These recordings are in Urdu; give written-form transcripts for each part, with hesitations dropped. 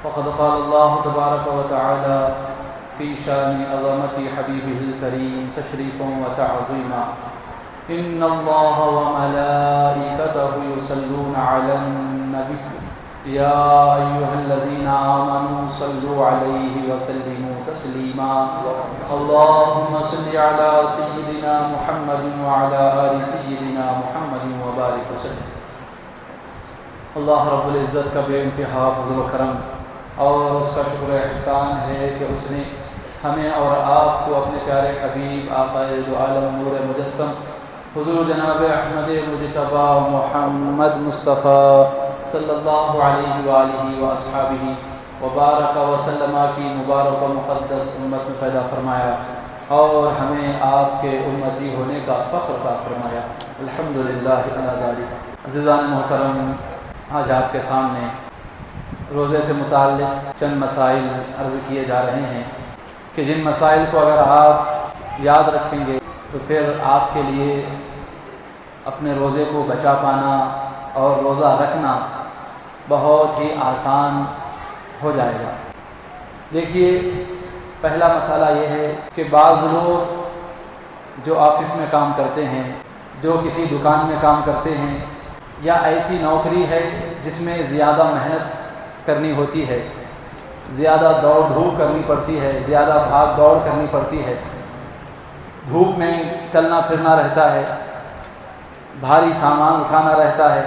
فقد قال الله تبارك وتعالى في شان عظمة حبيبه الكريم تشريفا وتعظيما إن الله وملائكته يصلون على النبي يا أيها الذين آمنوا صلوا عليه وسلموا تسليما اللهم صل على سيدنا محمد وعلى آل سيدنا محمد وبارك وسلم۔ اللہ رب العزت کا بے انتہا فضل و کرم اور اس کا شکر احسان ہے کہ اس نے ہمیں اور آپ کو اپنے پیارے حبیب آقا دو عالم نور مجسم حضور جناب احمد مجتبی محمد مصطفیٰ صلی اللہ علیہ وآلہ واصحابہ وبارک وسلم کی مبارک و مقدس امت میں پیدا فرمایا اور ہمیں آپ کے امتی ہونے کا فخر عطا فرمایا۔ الحمدللہ علی ذالک۔ عزیزان محترم، آج آپ کے سامنے روزے سے متعلق چند مسائل عرض کیے جا رہے ہیں کہ جن مسائل کو اگر آپ یاد رکھیں گے تو پھر آپ کے لیے اپنے روزے کو بچا پانا اور روزہ رکھنا بہت ہی آسان ہو جائے گا۔ دیکھیے، پہلا مسئلہ یہ ہے کہ بعض لوگ جو آفس میں کام کرتے ہیں، جو کسی دکان میں کام کرتے ہیں، یا ایسی نوکری ہے جس میں زیادہ محنت کرنی ہوتی ہے، زیادہ دوڑ دھوپ کرنی پڑتی ہے، زیادہ بھاگ دوڑ کرنی پڑتی ہے، دھوپ میں چلنا پھرنا رہتا ہے، بھاری سامان اٹھانا رہتا ہے،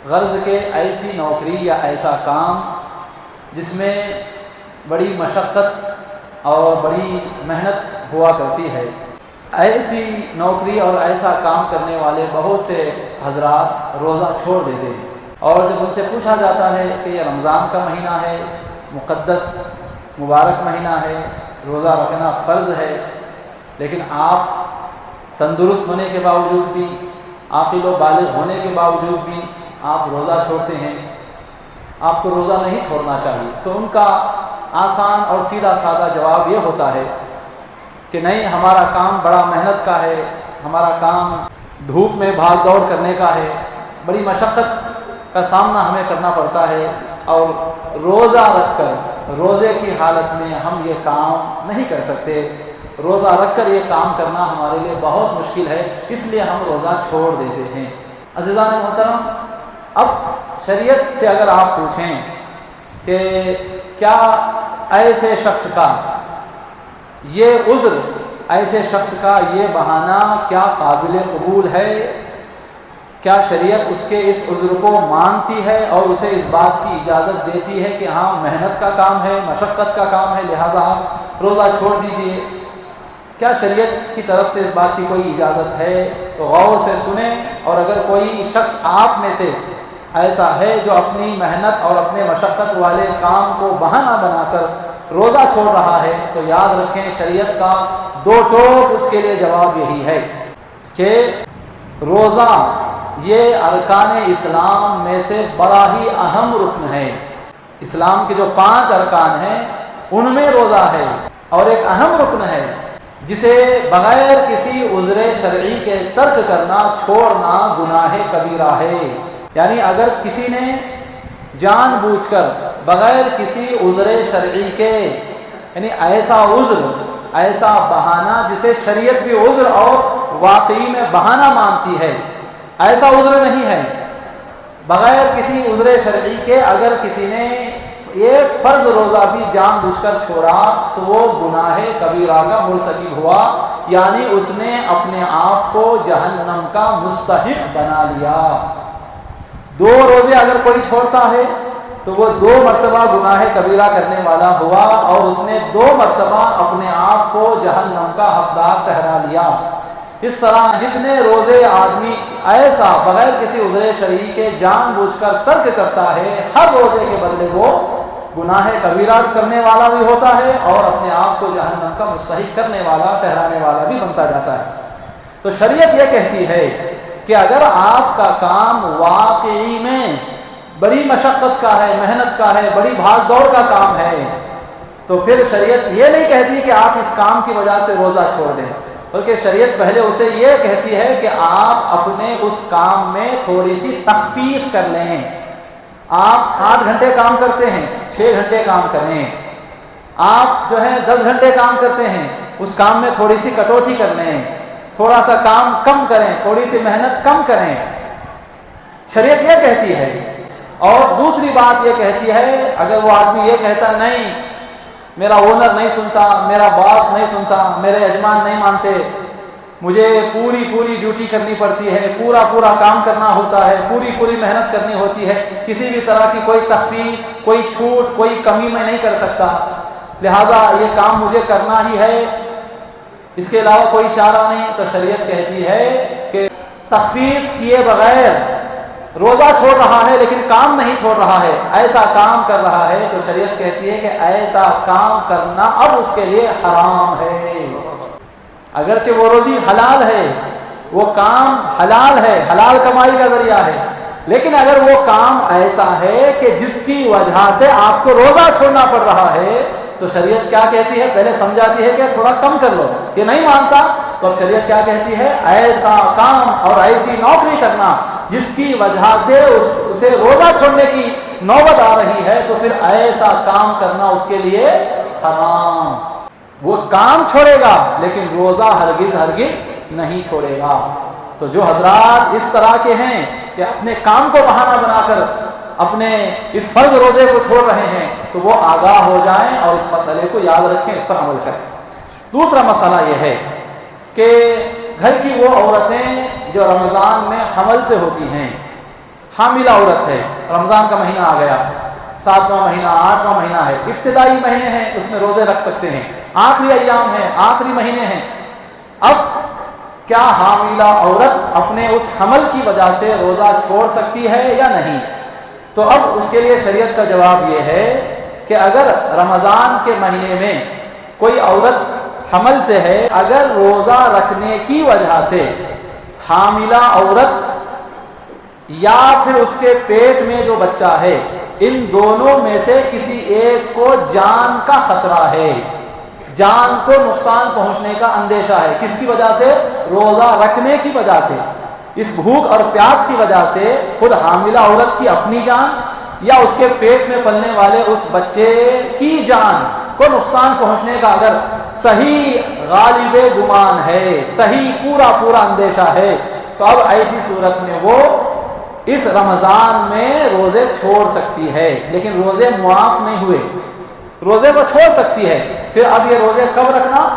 غرض کہ ایسی نوکری یا ایسا کام جس میں بڑی مشقت اور بڑی محنت ہوا کرتی ہے، ایسی نوکری اور ایسا کام کرنے والے بہت سے حضرات روزہ چھوڑ دیتے ہیں، اور جب ان سے پوچھا جاتا ہے کہ یہ رمضان کا مہینہ ہے، مقدس مبارک مہینہ ہے، روزہ رکھنا فرض ہے، لیکن آپ تندرست ہونے کے باوجود بھی، عاقل و بالغ ہونے کے باوجود بھی آپ روزہ چھوڑتے ہیں، آپ کو روزہ نہیں چھوڑنا چاہیے۔ تو ان کا آسان اور سیدھا سادہ جواب یہ ہوتا ہے کہ نہیں، ہمارا کام بڑا محنت کا ہے، ہمارا کام دھوپ میں بھاگ دوڑ کرنے کا ہے، بڑی مشقت کا سامنا ہمیں کرنا پڑتا ہے، اور روزہ رکھ کر روزے کی حالت میں ہم یہ کام نہیں کر سکتے، روزہ رکھ کر یہ کام کرنا ہمارے لیے بہت مشکل ہے، اس لیے ہم روزہ چھوڑ دیتے ہیں۔ عزیزان محترم، اب شریعت سے اگر آپ پوچھیں کہ کیا ایسے شخص کا یہ عذر، ایسے شخص کا یہ بہانہ کیا قابل قبول ہے؟ کیا شریعت اس کے اس عذر کو مانتی ہے اور اسے اس بات کی اجازت دیتی ہے کہ ہاں محنت کا کام ہے، مشقت کا کام ہے، لہٰذا آپ روزہ چھوڑ دیجئے؟ کیا شریعت کی طرف سے اس بات کی کوئی اجازت ہے؟ تو غور سے سنیں، اور اگر کوئی شخص آپ میں سے ایسا ہے جو اپنی محنت اور اپنے مشقت والے کام کو بہانہ بنا کر روزہ چھوڑ رہا ہے تو یاد رکھیں، شریعت کا دو ٹوک اس کے لیے جواب یہی ہے کہ روزہ یہ ارکان اسلام میں سے بڑا ہی اہم رکن ہے۔ اسلام کے جو 5 ارکان ہیں ان میں روزہ ہے، اور ایک اہم رکن ہے جسے بغیر کسی عذر شرعی کے ترک کرنا، چھوڑنا گناہ کبیرہ ہے۔ یعنی اگر کسی نے جان بوجھ کر بغیر کسی عذر شرعی کے، یعنی ایسا عذر، ایسا بہانہ جسے شریعت بھی عذر اور واقعی میں بہانہ مانتی ہے، ایسا عذر نہیں ہے، بغیر کسی عذر شرعی کے اگر کسی نے ایک فرض روزہ بھی جان بوجھ کر چھوڑا تو وہ گناہ کبیرہ کا مرتکب ہوا، یعنی اس نے اپنے آپ کو جہنم کا مستحق بنا لیا۔ 2 روزے اگر کوئی چھوڑتا ہے تو وہ 2 مرتبہ گناہ کبیرہ کرنے والا ہوا، اور اس نے 2 مرتبہ اپنے آپ کو جہنم کا حقدار ٹھہرا لیا۔ اس طرح جتنے روزے آدمی ایسا بغیر کسی عذر شرعی کے جان بوجھ کر ترک کرتا ہے، ہر روزے کے بدلے وہ گناہ کبیرہ کرنے والا بھی ہوتا ہے اور اپنے آپ کو جہنم کا مستحق کرنے والا، ٹھہرانے والا بھی بنتا جاتا ہے۔ تو شریعت یہ کہتی ہے کہ اگر آپ کا کام واقعی میں بڑی مشقت کا ہے، محنت کا ہے، بڑی بھاگ دوڑ کا کام ہے، تو پھر شریعت یہ نہیں کہتی کہ آپ اس کام کی وجہ سے روزہ چھوڑ دیں، بلکہ شریعت پہلے اسے یہ کہتی ہے کہ آپ اپنے اس کام میں تھوڑی سی تخفیف کر لیں، آپ 8 گھنٹے کام کرتے ہیں، 6 گھنٹے کام کریں. آپ جو ہے 10 گھنٹے کام کرتے ہیں، اس کام میں تھوڑی سی کٹوتی کر لیں، تھوڑا سا کام کم کریں، تھوڑی سی محنت کم کریں. شریعت یہ کہتی ہے. اور دوسری بات یہ کہتی ہے، اگر وہ آدمی یہ کہتا نہیں میرا اونر نہیں سنتا، میرا باس نہیں سنتا، میرے یجمان نہیں مانتے، مجھے پوری ڈیوٹی کرنی پڑتی ہے، پورا کام کرنا ہوتا ہے، پوری محنت کرنی ہوتی ہے، کسی بھی طرح کی کوئی تخفیف، کوئی چھوٹ، کوئی کمی میں نہیں کر سکتا، لہذا یہ کام مجھے کرنا ہی ہے، اس کے علاوہ کوئی چارہ نہیں. تو شریعت کہتی ہے کہ تخفیف کیے بغیر روزہ چھوڑ رہا ہے لیکن کام نہیں چھوڑ رہا ہے، ایسا کام کر رہا ہے، تو شریعت کہتی ہے کہ ایسا کام کرنا اب اس کے لیے حرام ہے. اگرچہ وہ روزی حلال ہے، وہ کام حلال ہے، حلال کمائی کا ذریعہ ہے، لیکن اگر وہ کام ایسا ہے کہ جس کی وجہ سے آپ کو روزہ چھوڑنا پڑ رہا ہے، تو شریعت کیا کہتی ہے؟ پہلے سمجھاتی ہے کہ تھوڑا کم کر لو. یہ نہیں مانتا تو اب شریعت کیا کہتی ہے؟ ایسا کام اور ایسی نوکری کرنا جس کی وجہ سے اسے روزہ چھوڑنے کی نوبت آ رہی ہے، تو پھر ایسا کام کرنا اس کے لیے حرام. وہ کام چھوڑے گا لیکن روزہ ہرگز نہیں چھوڑے گا. تو جو حضرات اس طرح کے ہیں کہ اپنے کام کو بہانہ بنا کر اپنے اس فرض روزے کو چھوڑ رہے ہیں، تو وہ آگاہ ہو جائیں اور اس مسئلے کو یاد رکھیں، اس پر عمل کریں. دوسرا مسئلہ یہ ہے کہ گھر کی وہ عورتیں جو رمضان میں حمل سے ہوتی ہیں، حاملہ عورت ہے، رمضان کا مہینہ آ گیا، 7واں مہینہ 8واں مہینہ ہے، ابتدائی مہینے ہیں، اس میں روزے رکھ سکتے ہیں، آخری ایام ہیں، آخری مہینے ہیں. اب کیا حاملہ عورت اپنے اس حمل کی وجہ سے روزہ چھوڑ سکتی ہے یا نہیں؟ تو اب اس کے لیے شریعت کا جواب یہ ہے کہ اگر رمضان کے مہینے میں کوئی عورت حمل سے ہے، اگر روزہ رکھنے کی وجہ سے حاملہ عورت یا پھر اس کے پیٹ میں جو بچہ ہے، ان دونوں میں سے کسی ایک کو جان کا خطرہ ہے، جان کو نقصان پہنچنے کا اندیشہ ہے، کس کی وجہ سے؟ روزہ رکھنے کی وجہ سے، اس بھوک اور پیاس کی وجہ سے خود حاملہ عورت کی اپنی جان یا اس کے پیٹ میں پلنے والے اس بچے کی جان کو نقصان پہنچنے کا اگر صحیح غالب گمان ہے، صحیح پورا اندیشہ ہے، تو اب ایسی صورت میں وہ اس رمضان میں روزے چھوڑ سکتی ہے. لیکن روزے معاف نہیں ہوئے، روزے کو چھوڑ سکتی ہے. پھر اب یہ روزے کب رکھنا؟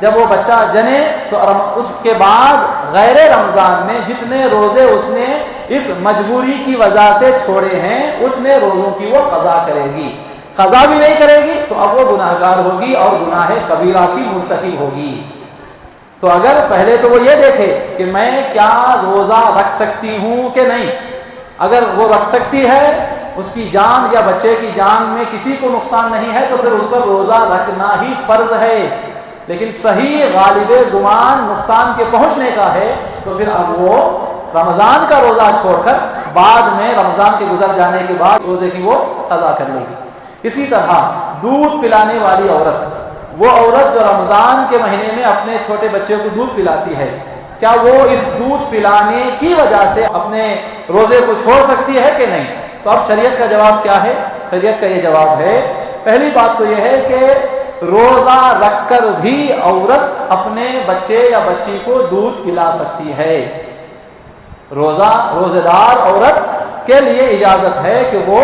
جب وہ بچہ جنے، تو اس کے بعد غیر رمضان میں جتنے روزے اس نے اس مجبوری کی وجہ سے چھوڑے ہیں، اتنے روزوں کی وہ قضا کرے گی. قضا بھی نہیں کرے گی تو اب وہ گناہگار ہوگی اور گناہ کبیرہ کی مرتکب ہوگی. تو اگر پہلے تو وہ یہ دیکھے کہ میں کیا روزہ رکھ سکتی ہوں کہ نہیں. اگر وہ رکھ سکتی ہے، اس کی جان یا بچے کی جان میں کسی کو نقصان نہیں ہے، تو پھر اس پر روزہ رکھنا ہی فرض ہے. لیکن صحیح غالب گمان نقصان کے پہنچنے کا ہے، تو پھر اب وہ رمضان کا روزہ چھوڑ کر بعد میں رمضان کے گزر جانے کے بعد روزے کی وہ قضا کر لے گی. اسی طرح دودھ پلانے والی عورت، وہ عورت جو رمضان کے مہینے میں اپنے چھوٹے بچے کو دودھ پلاتی ہے، کیا وہ اس دودھ پلانے کی وجہ سے اپنے روزے کو چھوڑ سکتی ہے کہ نہیں؟ تو اب شریعت کا جواب کیا ہے؟ شریعت کا یہ جواب ہے، پہلی بات تو یہ ہے کہ روزہ رکھ کر بھی عورت اپنے بچے یا بچی کو دودھ پلا سکتی ہے. روزہ دار عورت کے لیے اجازت ہے کہ وہ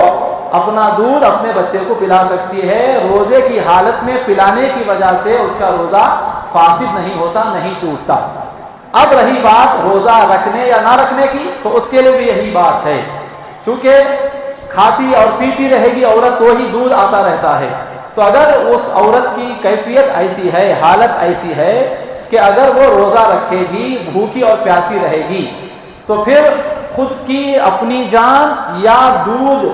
اپنا دودھ اپنے بچے کو پلا سکتی ہے. روزے کی حالت میں پلانے کی وجہ سے اس کا روزہ فاسد نہیں ہوتا، نہیں ٹوٹتا. اب رہی بات روزہ رکھنے یا نہ رکھنے کی، تو اس کے لیے بھی یہی بات ہے، کیونکہ کھاتی اور پیتی رہے گی عورت تو ہی دودھ آتا رہتا ہے. تو اگر اس عورت کی کیفیت ایسی ہے، حالت ایسی ہے کہ اگر وہ روزہ رکھے گی، بھوکی اور پیاسی رہے گی، تو پھر خود کی اپنی جان یا دودھ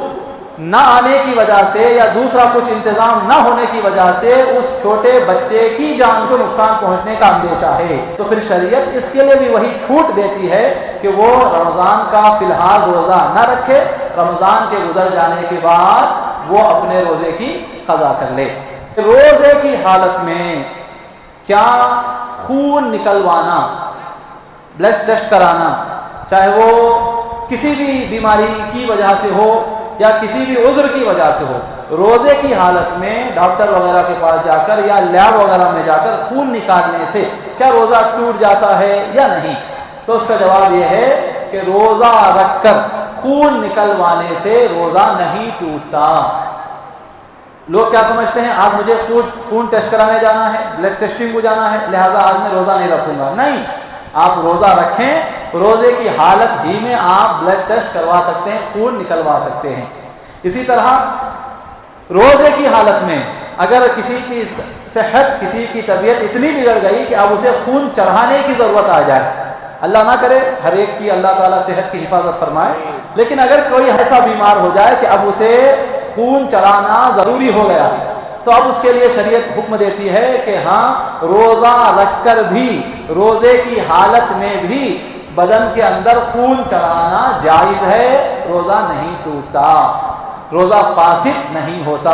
نہ آنے کی وجہ سے یا دوسرا کچھ انتظام نہ ہونے کی وجہ سے اس چھوٹے بچے کی جان کو نقصان پہنچنے کا اندیشہ ہے. تو پھر شریعت اس کے لیے بھی وہی چھوٹ دیتی ہے کہ وہ رمضان کا فی الحال روزہ نہ رکھے، رمضان کے گزر جانے کے بعد وہ اپنے روزے کی قضا کر لے. روزے کی حالت میں کیا خون نکلوانا، بلڈ ٹیسٹ کرانا، چاہے وہ کسی بھی بیماری کی وجہ سے ہو یا کسی بھی عذر کی وجہ سے ہو، روزے کی حالت میں ڈاکٹر وغیرہ کے پاس جا کر یا لیب وغیرہ میں جا کر خون نکالنے سے کیا روزہ ٹوٹ جاتا ہے یا نہیں؟ تو اس کا جواب یہ ہے کہ روزہ رکھ کر خون نکلوانے سے روزہ نہیں ٹوٹتا۔ لوگ کیا سمجھتے ہیں، آج مجھے خون ٹیسٹ کرانے جانا ہے، بلڈ ٹیسٹنگ کو جانا ہے، لہٰذا آج میں روزہ نہیں رکھوں گا۔ نہیں، آپ روزہ رکھیں، روزے کی حالت ہی میں آپ بلڈ ٹیسٹ کروا سکتے ہیں، خون نکلوا سکتے ہیں۔ اسی طرح روزے کی حالت میں اگر کسی کی صحت، کسی کی طبیعت اتنی بگڑ گئی کہ اب اسے خون چڑھانے کی ضرورت آ جائے، اللہ نہ کرے، ہر ایک کی اللہ تعالیٰ صحت کی حفاظت فرمائے، لیکن اگر کوئی ایسا بیمار ہو جائے کہ اب اسے خون چڑھانا ضروری ہو گیا، تو اب اس کے لیے شریعت حکم دیتی ہے کہ ہاں روزہ رکھ کر بھی، روزے کی حالت میں بھی بدن کے اندر خون چڑھانا جائز ہے، روزہ نہیں ٹوٹتا، روزہ فاسد نہیں ہوتا۔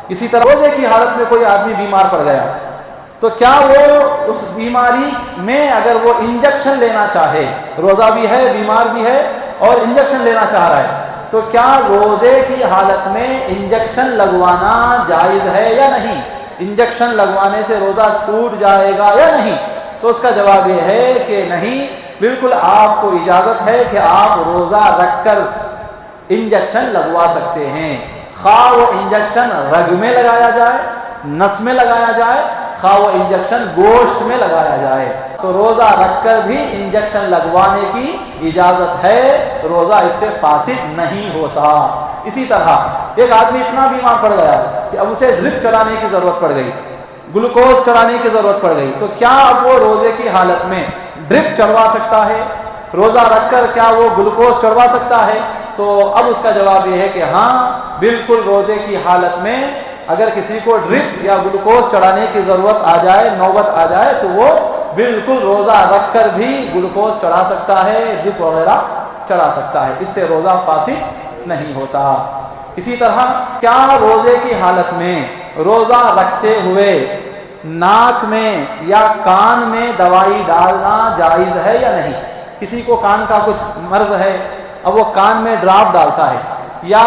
اسی طرح روزے کی حالت میں کوئی آدمی بیمار پڑ گیا تو کیا وہ اس بیماری میں اگر وہ انجیکشن لینا چاہے، روزہ بھی ہے، بیمار بھی ہے اور انجیکشن لینا چاہ رہا ہے، تو کیا روزے کی حالت میں انجیکشن لگوانا جائز ہے یا نہیں؟ انجیکشن لگوانے سے روزہ ٹوٹ جائے گا یا نہیں؟ تو اس کا جواب یہ ہے کہ نہیں، بالکل آپ کو اجازت ہے کہ آپ روزہ رکھ کر انجیکشن لگوا سکتے ہیں، خواہ وہ انجیکشن رگ میں لگایا جائے، نس میں لگایا جائے، خواہ وہ انجیکشن گوشت میں لگایا جائے، تو روزہ رکھ کر بھی انجیکشن لگوانے کی اجازت ہے، روزہ اس سے فاسد نہیں ہوتا۔ اسی طرح ایک آدمی اتنا بیمار پڑ گیا کہ اب اسے ڈرپ چڑھانے کی ضرورت پڑ گئی، گلوکوز چڑھانے کی ضرورت پڑ گئی، تو کیا اب وہ روزے کی حالت میں ڈرپ چڑھوا سکتا ہے؟ روزہ رکھ کر کیا وہ گلوکوز چڑھوا سکتا ہے؟ تو اب اس کا جواب یہ ہے کہ ہاں بالکل، روزے کی حالت میں اگر کسی کو ڈرپ یا گلوکوز چڑھانے کی ضرورت آ جائے، نوبت آ جائے، تو وہ بالکل روزہ رکھ کر بھی گلوکوز چڑھا سکتا ہے، ڈرپ وغیرہ چڑھا سکتا ہے، اس سے روزہ فاسد نہیں ہوتا۔ اسی طرح کیا روزے کی حالت میں روزہ رکھتے ہوئے ناک میں یا کان میں دوائی ڈالنا جائز ہے یا نہیں؟ کسی کو کان کا کچھ مرض ہے، اب وہ کان میں ڈراپ ڈالتا ہے، یا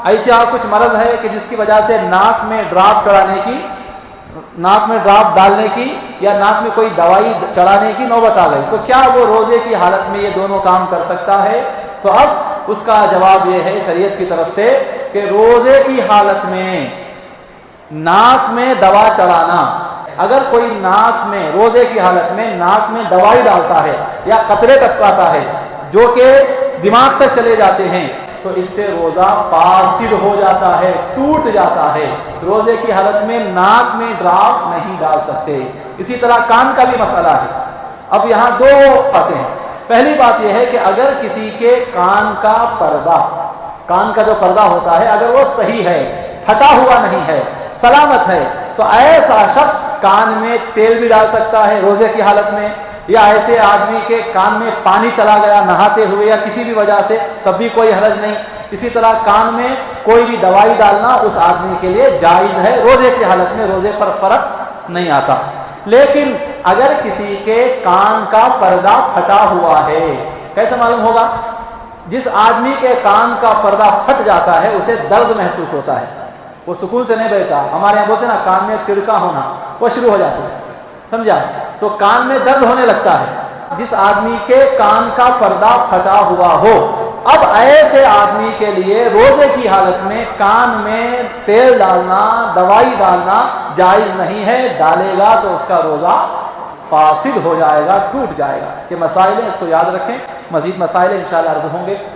ایسا کچھ مرض ہے کہ جس کی وجہ سے ناک میں ڈراپ چڑھانے کی، ناک میں ڈراپ ڈالنے کی یا ناک میں کوئی دوائی چڑھانے کی نوبت آ گئی، تو کیا وہ روزے کی حالت میں یہ دونوں کام کر سکتا ہے؟ تو اب اس کا جواب یہ ہے شریعت کی طرف سے کہ روزے کی حالت میں ناک میں دوا چڑھانا، اگر کوئی ناک میں روزے کی حالت میں ناک میں دوائی ڈالتا ہے یا قطرے ٹپکاتا ہے جو کہ دماغ تک چلے جاتے ہیں، تو اس سے روزہ فاسد ہو جاتا ہے، ٹوٹ جاتا ہے۔ روزے کی حالت میں ناک میں ڈراپ نہیں ڈال سکتے۔ اسی طرح کان کا بھی مسئلہ ہے۔ اب یہاں دو باتیں ہیں۔ پہلی بات یہ ہے کہ اگر کسی کے کان کا پردہ، کان کا جو پردہ ہوتا ہے، اگر وہ صحیح ہے، پھٹا ہوا نہیں ہے، سلامت ہے، تو ایسا شخص کان میں تیل بھی ڈال سکتا ہے روزے کی حالت میں، یا ایسے آدمی کے کان میں پانی چلا گیا نہاتے ہوئے یا کسی بھی وجہ سے، تب بھی کوئی حرج نہیں۔ اسی طرح کان میں کوئی بھی دوائی ڈالنا اس آدمی کے لیے جائز ہے، روزے کی حالت میں روزے پر فرق نہیں آتا۔ لیکن اگر کسی کے کان کا پردہ پھٹا ہوا ہے، کیسے معلوم ہوگا؟ جس آدمی کے کان کا پردہ پھٹ جاتا ہے اسے درد محسوس ہوتا ہے، وہ سکون سے نہیں بیٹھتا۔ ہمارے یہاں بولتے ہیں نا کان میں تڑکا ہونا، وہ شروع ہو جاتا ہے، سمجھا؟ تو کان میں درد ہونے لگتا ہے۔ جس آدمی کے کان کا پردہ پھٹا ہوا ہو، اب ایسے آدمی کے لیے روزے کی حالت میں کان میں تیل ڈالنا، دوائی ڈالنا جائز نہیں ہے۔ ڈالے گا تو اس کا روزہ فاسد ہو جائے گا، ٹوٹ جائے گا۔ یہ مسائل ہیں، اس کو یاد رکھیں۔ مزید مسائل انشاءاللہ عرض ہوں گے۔